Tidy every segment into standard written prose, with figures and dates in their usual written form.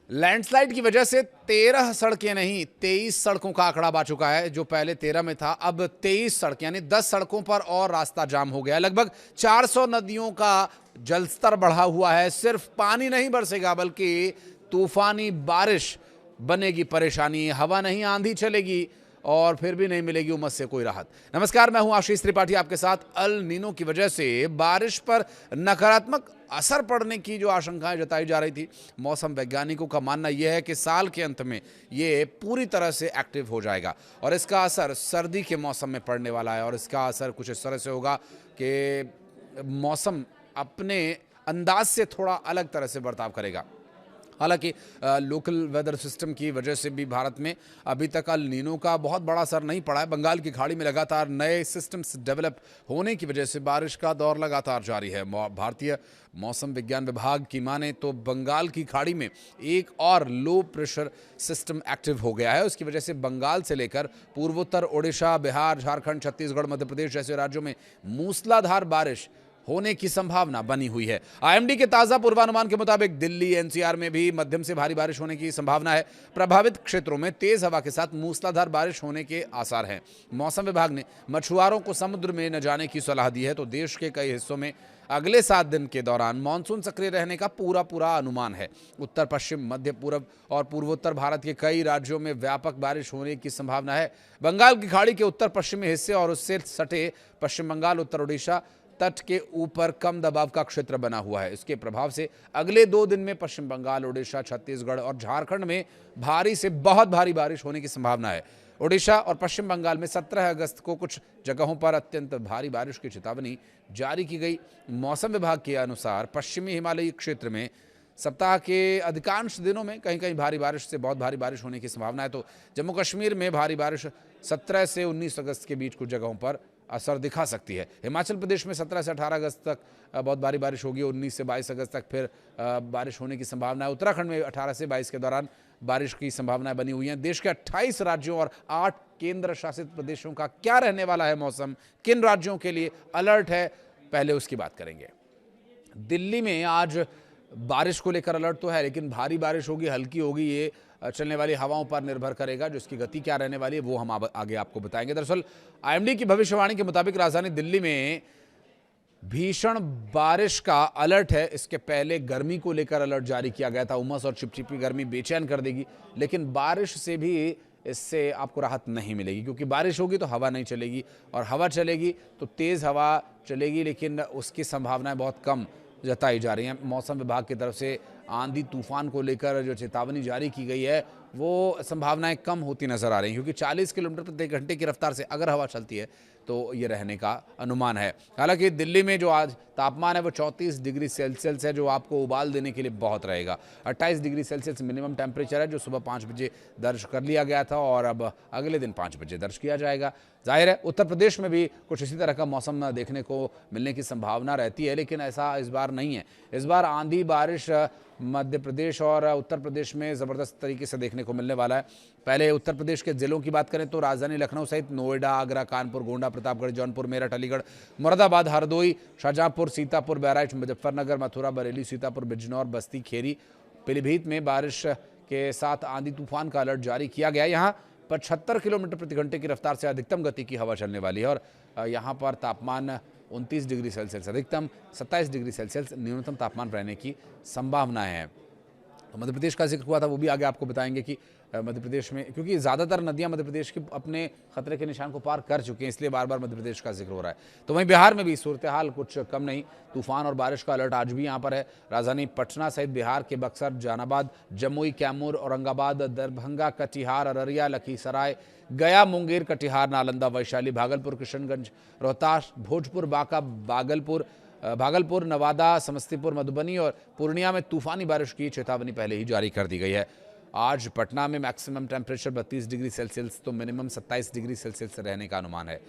Landslide की वजह से 13 सड़कें नहीं 23 सड़कों का आंकड़ा आ चुका है। जो पहले 13 में था, अब 23 सड़क यानी 10 सड़कों पर और रास्ता जाम हो गया। लगभग 400 नदियों का जलस्तर बढ़ा हुआ है। सिर्फ पानी नहीं बरसेगा बल्कि तूफानी बारिश बनेगी परेशानी। हवा नहीं, आंधी चलेगी और फिर भी नहीं मिलेगी उमस से कोई राहत। नमस्कार, मैं हूं आशीष त्रिपाठी आपके साथ। अल नीनो की वजह से बारिश पर नकारात्मक असर पड़ने की जो आशंकाएं जताई जा रही थी, मौसम वैज्ञानिकों का मानना यह है कि साल के अंत में ये पूरी तरह से एक्टिव हो जाएगा और इसका असर सर्दी के मौसम में पड़ने वाला है। और इसका असर कुछ इस तरह से होगा कि मौसम अपने अंदाज से थोड़ा अलग तरह से बर्ताव करेगा। हालांकि लोकल वेदर सिस्टम की वजह से भी भारत में अभी तक अल नीनो का बहुत बड़ा असर नहीं पड़ा है। बंगाल की खाड़ी में लगातार नए सिस्टम्स डेवलप होने की वजह से बारिश का दौर लगातार जारी है। भारतीय मौसम विज्ञान विभाग की माने तो बंगाल की खाड़ी में एक और लो प्रेशर सिस्टम एक्टिव हो गया है। उसकी वजह से बंगाल से लेकर पूर्वोत्तर ओडिशा, बिहार, झारखंड, छत्तीसगढ़, मध्य प्रदेश जैसे राज्यों में मूसलाधार बारिश होने की संभावना बनी हुई है। आईएमडी के ताजा पूर्वानुमान के मुताबिक दिल्ली, एनसीआर में भी मध्यम से भारी बारिश होने की संभावना है। प्रभावित क्षेत्रों में तेज हवा के साथ मूसलाधार बारिश होने के आसार हैं। मौसम विभाग ने मछुआरों को समुद्र में न जाने की सलाह दी है। तो देश के कई हिस्सों में अगले 7 दिन के दौरान मानसून सक्रिय रहने का पूरा अनुमान है। उत्तर पश्चिम, मध्य पूर्व और पूर्वोत्तर भारत के कई राज्यों में व्यापक बारिश होने की संभावना है। बंगाल की खाड़ी के उत्तर पश्चिमी हिस्से और उससे सटे पश्चिम बंगाल, उत्तर ओडिशा तट के ऊपर कम दबाव का क्षेत्र बना हुआ है। इसके प्रभाव से अगले 2 दिन में पश्चिम बंगाल, ओडिशा, छत्तीसगढ़ और झारखंड में भारी से बहुत भारी बारिश होने की संभावना है। ओडिशा और पश्चिम बंगाल में 17 अगस्त को कुछ जगहों पर अत्यंत भारी बारिश की चेतावनी जारी की गई। मौसम विभाग के अनुसार पश्चिमी हिमालयी क्षेत्र में सप्ताह के अधिकांश दिनों में कहीं कहीं भारी बारिश से बहुत भारी बारिश होने की संभावना है। तो जम्मू कश्मीर में भारी बारिश 17 से 19 अगस्त के बीच कुछ जगहों पर असर दिखा सकती है। हिमाचल प्रदेश में 17 से 18 अगस्त तक बहुत भारी बारिश होगी। 19 से 22 अगस्त तक फिर बारिश होने की संभावना है। उत्तराखंड में 18 से 22 के दौरान बारिश की संभावनाएं बनी हुई हैं। देश के 28 राज्यों और 8 केंद्र शासित प्रदेशों का क्या रहने वाला है मौसम, किन राज्यों के लिए अलर्ट है, पहले उसकी बात करेंगे। दिल्ली में आज बारिश को लेकर अलर्ट तो है, लेकिन भारी बारिश होगी, हल्की होगी, ये चलने वाली हवाओं पर निर्भर करेगा। जो इसकी गति क्या रहने वाली है वो हम आगे आपको बताएंगे। दरअसल आईएमडी की भविष्यवाणी के मुताबिक राजधानी दिल्ली में भीषण बारिश का अलर्ट है। इसके पहले गर्मी को लेकर अलर्ट जारी किया गया था। उमस और चिपचिपी गर्मी बेचैन कर देगी, लेकिन बारिश से भी इससे आपको राहत नहीं मिलेगी, क्योंकि बारिश होगी तो हवा नहीं चलेगी और हवा चलेगी तो तेज हवा चलेगी, लेकिन उसकी संभावनाएं बहुत कम जताई जा रही हैं। मौसम विभाग की तरफ से आंधी तूफान को लेकर जो चेतावनी जारी की गई है वो संभावनाएं कम होती नजर आ रही हैं, क्योंकि 40 किलोमीटर प्रति घंटे की रफ्तार से अगर हवा चलती है तो ये रहने का अनुमान है। हालांकि दिल्ली में जो आज तापमान है वो 34 डिग्री सेल्सियस है, जो आपको उबाल देने के लिए बहुत रहेगा। 28 डिग्री सेल्सियस मिनिमम टेम्परेचर है, जो सुबह 5 बजे दर्ज कर लिया गया था और अब अगले दिन 5 बजे दर्ज किया जाएगा। जाहिर है उत्तर प्रदेश में भी कुछ इसी तरह का मौसम देखने को मिलने की संभावना रहती है, लेकिन ऐसा इस बार नहीं है। इस बार आंधी बारिश मध्य प्रदेश और उत्तर प्रदेश में ज़बरदस्त तरीके से देखने को मिलने वाला है। पहले उत्तर प्रदेश के जिलों की बात करें तो राजधानी लखनऊ सहित नोएडा, आगरा, कानपुर, गोंडा, प्रतापगढ़, जौनपुर, मेरठ, अलीगढ़, मुरादाबाद, हरदोई, शाहजहांपुर, सीतापुर, बहराइच, मुजफ्फरनगर, मथुरा, बरेली, सीतापुर, बिजनौर, बस्ती, खेरी, पीलीभीत में बारिश के साथ आंधी तूफान का अलर्ट जारी किया गया। यहाँ 75 किलोमीटर प्रति घंटे की रफ्तार से अधिकतम गति की हवा चलने वाली है और यहाँ पर तापमान 29 डिग्री सेल्सियस अधिकतम, 27 डिग्री सेल्सियस न्यूनतम तापमान रहने की संभावना है। तो मध्य प्रदेश का जिक्र हुआ था, वो भी आगे आपको बताएंगे कि मध्य प्रदेश में, क्योंकि ज़्यादातर नदियां मध्य प्रदेश की अपने खतरे के निशान को पार कर चुकी हैं, इसलिए बार बार मध्य प्रदेश का जिक्र हो रहा है। तो वहीं बिहार में भी सूरत हाल कुछ कम नहीं। तूफान और बारिश का अलर्ट आज भी यहाँ पर है। राजधानी पटना सहित बिहार के बक्सर, जहानाबाद, जमुई, कैमूर, औरंगाबाद, दरभंगा, कटिहार, अररिया, लखीसराय, गया, मुंगेर, कटिहार, नालंदा, वैशाली, भागलपुर, किशनगंज, रोहतास, भोजपुर, बांका, भागलपुर, नवादा, समस्तीपुर, मधुबनी और पूर्णिया में तूफानी बारिश की चेतावनी पहले ही जारी कर दी गई है। आज पटना में मैक्सिमम टेम्परेचर 32 डिग्री सेल्सियस तो मिनिमम 27 डिग्री सेल्सियस रहने का अनुमान है।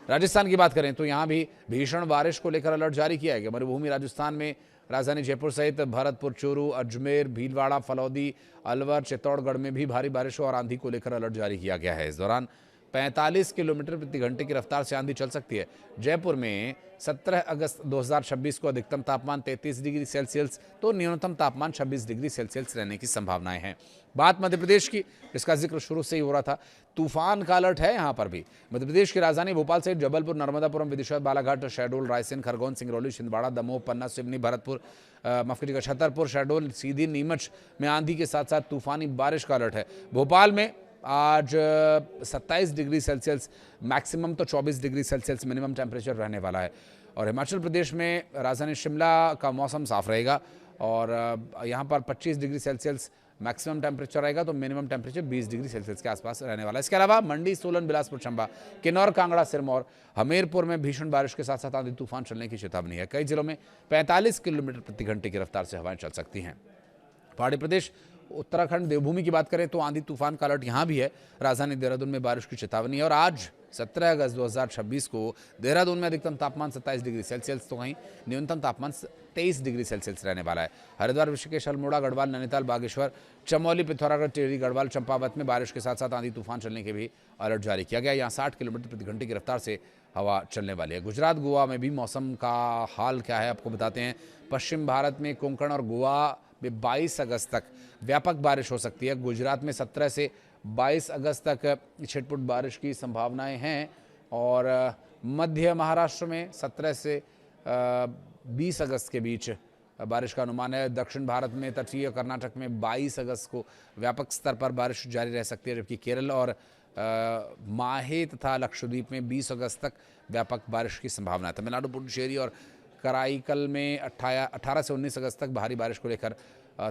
राजस्थान की बात करें तो यहाँ भी भीषण बारिश को लेकर अलर्ट जारी किया गया। मरुभूमि राजस्थान में राजधानी जयपुर सहित भरतपुर, चूरू, अजमेर, भीलवाड़ा, फलौदी, अलवर, चित्तौड़गढ़ में भी भारी बारिश और आंधी को लेकर अलर्ट जारी किया गया है। इस दौरान 45 किलोमीटर प्रति घंटे की रफ्तार से आंधी चल सकती है। जयपुर में 17 अगस्त 2026 को अधिकतम तापमान 33 डिग्री सेल्सियस तो न्यूनतम तापमान 26 डिग्री सेल्सियस रहने की संभावनाएं हैं। बात मध्य प्रदेश की, जिसका जिक्र शुरू से ही हो रहा था, तूफान का अलर्ट है यहां पर भी। मध्य प्रदेश की राजधानी भोपाल सहित जबलपुर, नर्मदापुरम, विदिशा, बालाघाट, शहडोल, रायसेन, खरगोन, सिंगरौली, छिंदवाड़ा, दमोह, पन्ना, सिवनी, भरतपुर, छतरपुर, शहडोल, सीधी, नीमच में आंधी के साथ साथ तूफानी बारिश का अलर्ट है। भोपाल में आज 27 डिग्री सेल्सियस मैक्सिमम तो 24 डिग्री सेल्सियस मिनिमम टेम्परेचर रहने वाला है। और हिमाचल प्रदेश में राजधानी शिमला का मौसम साफ रहेगा और यहाँ पर 25 डिग्री सेल्सियस मैक्सिमम टेम्परेचर रहेगा तो मिनिमम टेम्परेचर 20 डिग्री सेल्सियस के आसपास रहने वाला है। इसके अलावा मंडी, सोलन, बिलासपुर, चंबा, किन्नौर, कांगड़ा, सिरमौर, हमीरपुर में भीषण बारिश के साथ साथ आंधी तूफान चलने की चेतावनी है। कई जिलों में 45 किलोमीटर प्रति घंटे की रफ्तार से हवाएं चल सकती हैं। पहाड़ी प्रदेश उत्तराखंड, देवभूमि की बात करें तो आंधी तूफान का अलर्ट यहाँ भी है। राजधानी देहरादून में बारिश की चेतावनी है और आज 17 अगस्त 2026 को देहरादून में अधिकतम तापमान 27 डिग्री सेल्सियस तो वहीं न्यूनतम तापमान 23 डिग्री सेल्सियस रहने वाला है। हरिद्वार, ऋषिकेश, अल्मोड़ा, गढ़वाल, नैनीताल, बागेश्वर, चमोली, पिथौरागढ़, टिहरी, गढ़वाल, चंपावत में बारिश के साथ साथ आंधी तूफान चलने के भी अलर्ट जारी किया गया। यहाँ 60 किलोमीटर प्रति घंटे की रफ्तार से हवा चलने वाली है। गुजरात, गोवा में भी मौसम का हाल क्या है आपको बताते हैं। पश्चिम भारत में कोंकण और गोवा में 22 अगस्त तक व्यापक बारिश हो सकती है। गुजरात में 17 से 22 अगस्त तक छिटपुट बारिश की संभावनाएं हैं और मध्य महाराष्ट्र में 17 से 20 अगस्त के बीच बारिश का अनुमान है। दक्षिण भारत में तटीय कर्नाटक में 22 अगस्त को व्यापक स्तर पर बारिश जारी रह सकती है, जबकि केरल और माहे तथा लक्षद्वीप में 20 अगस्त तक व्यापक बारिश की संभावना है। तमिलनाडु, पुडुचेरी और कराईकल में 18 से 19 अगस्त तक भारी बारिश को लेकर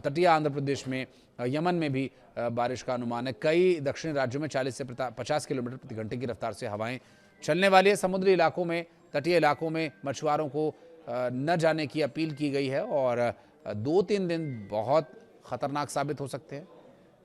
तटीय आंध्र प्रदेश में, यमन में भी बारिश का अनुमान है। कई दक्षिणी राज्यों में 40 से 50 किलोमीटर प्रति घंटे की रफ्तार से हवाएं चलने वाली है। समुद्री इलाकों में, तटीय इलाकों में मछुआरों को न जाने की अपील की गई है और 2-3 दिन बहुत खतरनाक साबित हो सकते हैं,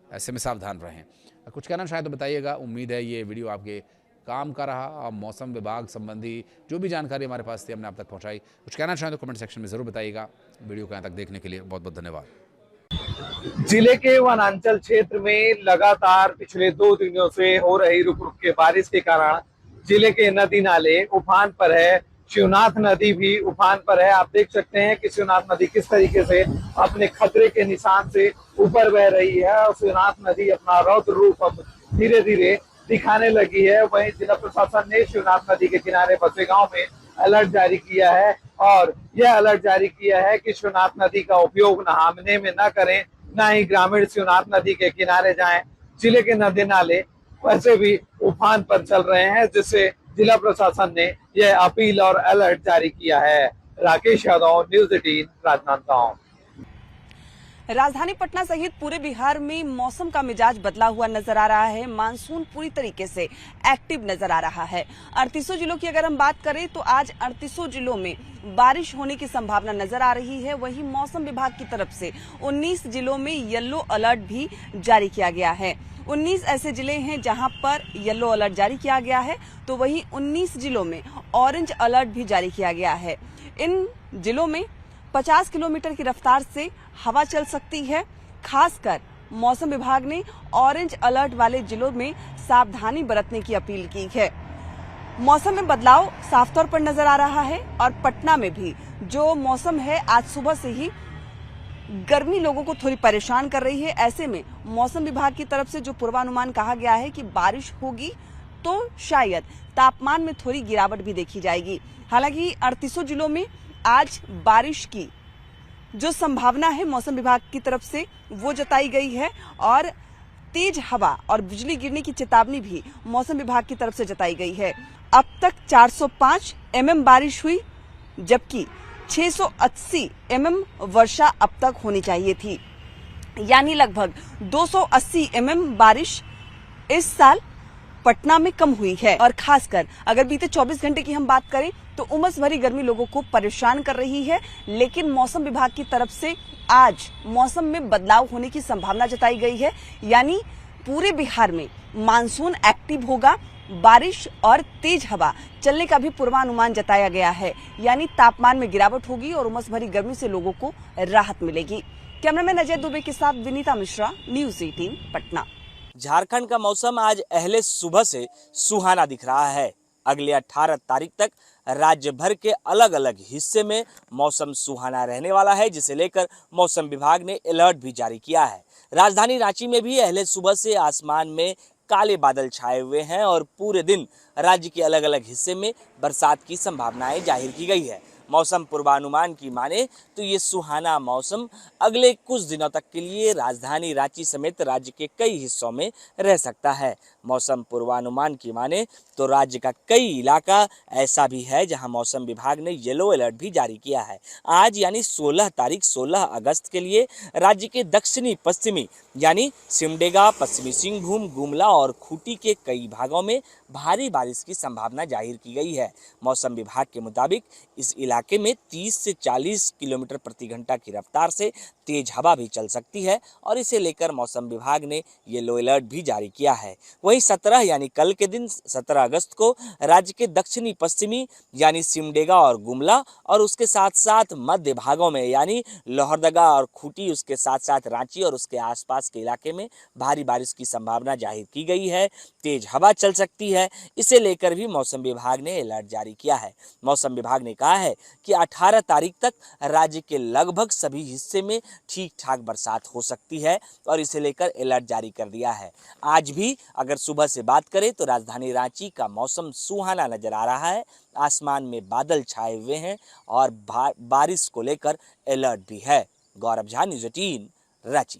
ऐसे में सावधान रहें। कुछ कहना चाहें तो बताइएगा। उम्मीद है ये वीडियो आपके काम का रहा। मौसम विभाग संबंधी जो भी जानकारी हमारे पास थी हमने आप तक पहुंचाई। कुछ कहना चाहें तो कमेंट सेक्शन में जरूर बताइएगा। वीडियो को यहाँ तक देखने के लिए बहुत बहुत धन्यवाद। जिले के वनांचल क्षेत्र में लगातार पिछले 2 दिनों से हो रही रुक रुक के बारिश के कारण जिले के नदी नाले उफान पर है। शिवनाथ नदी भी उफान पर है। आप देख सकते हैं कि शिवनाथ नदी किस तरीके से अपने खतरे के निशान से ऊपर बह रही है और शिवनाथ नदी अपना रौद्र रूप अब धीरे धीरे दिखाने लगी है। वहीं जिला प्रशासन ने शिवनाथ नदी के किनारे बसे गांव में अलर्ट जारी किया है और यह अलर्ट जारी किया है कि शिवनाथ नदी का उपयोग नहाने में न करें, न ही ग्रामीण शिवनाथ नदी के किनारे जाएं। जिले के नदी नाले वैसे भी उफान पर चल रहे हैं, जिससे जिला प्रशासन ने यह अपील और अलर्ट जारी किया है। राकेश यादव, न्यूज़ 18, राजनांदगांव। राजधानी पटना सहित पूरे बिहार में मौसम का मिजाज बदला हुआ नजर आ रहा है। मानसून पूरी तरीके से एक्टिव नजर आ रहा है। 38 जिलों की अगर हम बात करें तो आज 38 जिलों में बारिश होने की संभावना नजर आ रही है। वहीं मौसम विभाग की तरफ से 19 जिलों में येलो अलर्ट भी जारी किया गया है। 19 ऐसे जिले हैं जहां पर येलो अलर्ट जारी किया गया है, तो वहीं 19 जिलों में ऑरेंज अलर्ट भी जारी किया गया है। इन जिलों में 50 किलोमीटर की रफ्तार से हवा चल सकती है। खासकर मौसम विभाग ने ऑरेंज अलर्ट वाले जिलों में सावधानी बरतने की अपील की है। मौसम में बदलाव साफ तौर पर नजर आ रहा है और पटना में भी जो मौसम है आज सुबह से ही गर्मी लोगों को थोड़ी परेशान कर रही है। ऐसे में मौसम विभाग की तरफ से जो पूर्वानुमान कहा गया है कि बारिश होगी तो शायद तापमान में थोड़ी गिरावट भी देखी जाएगी। हालांकि 38 जिलों में आज बारिश की जो संभावना है मौसम विभाग की तरफ से वो जताई गई है और तेज हवा और बिजली गिरने की चेतावनी भी मौसम विभाग की तरफ से जताई गई है। अब तक 405 mm बारिश हुई, जबकि 680 mm वर्षा अब तक होनी चाहिए थी, यानी लगभग 280 mm बारिश इस साल पटना में कम हुई है। और खासकर अगर बीते 24 घंटे की हम बात करें तो उमस भरी गर्मी लोगों को परेशान कर रही है। लेकिन मौसम विभाग की तरफ से आज मौसम में बदलाव होने की संभावना जताई गई है, यानी पूरे बिहार में मानसून एक्टिव होगा। बारिश और तेज हवा चलने का भी पूर्वानुमान जताया गया है, यानी तापमान में गिरावट होगी और उमस भरी गर्मी से लोगों को राहत मिलेगी। कैमरामैन अजय दुबे के साथ विनीता मिश्रा, न्यूज़ 18 पटना। झारखंड का मौसम आज पहले सुबह से सुहाना दिख रहा है। अगले 18 तारीख तक राज्य भर के अलग अलग हिस्से में मौसम सुहाना रहने वाला है, जिसे लेकर मौसम विभाग ने अलर्ट भी जारी किया है। राजधानी रांची में भी पहले सुबह से आसमान में काले बादल छाए हुए हैं और पूरे दिन राज्य के अलग अलग हिस्से में बरसात की संभावनाएं जाहिर की गई है। मौसम पूर्वानुमान की माने तो ये सुहाना मौसम अगले कुछ दिनों तक के लिए राजधानी रांची समेत राज्य के कई हिस्सों में रह सकता है। मौसम पूर्वानुमान की माने तो राज्य का कई इलाका ऐसा भी है जहां मौसम विभाग ने येलो अलर्ट भी जारी किया है। आज यानी 16 तारीख 16 अगस्त के लिए राज्य के दक्षिणी पश्चिमी यानी सिमडेगा, पश्चिमी सिंहभूम, गुमला और खूंटी के कई भागों में भारी बारिश की संभावना जाहिर की गई है। मौसम विभाग के मुताबिक इस इलाके में 30 से 40 किलोमीटर प्रति घंटा की रफ्तार से तेज हवा भी चल सकती है और इसे लेकर मौसम विभाग ने येलो अलर्ट भी जारी किया है। वहीं 17 यानी कल के दिन 17 अगस्त को राज्य के दक्षिणी पश्चिमी यानी सिमडेगा और गुमला और उसके साथ साथ मध्य भागों में यानी लोहरदगा और खूंटी, उसके साथ साथ रांची और उसके आसपास के इलाके में भारी बारिश की संभावना जाहिर की गई है। तेज हवा चल सकती है, इसे लेकर भी मौसम विभाग ने अलर्ट जारी किया है। मौसम विभाग ने कहा है कि 18 तारीख तक राज्य के लगभग सभी हिस्से में ठीक ठाक बरसात हो सकती है और इसे लेकर अलर्ट जारी कर दिया है। आज भी अगर सुबह से बात करें तो राजधानी रांची का मौसम सुहाना नजर आ रहा है। आसमान में बादल छाए हुए हैं और बारिश को लेकर अलर्ट भी है। गौरव झा, न्यूज़ 18, रांची।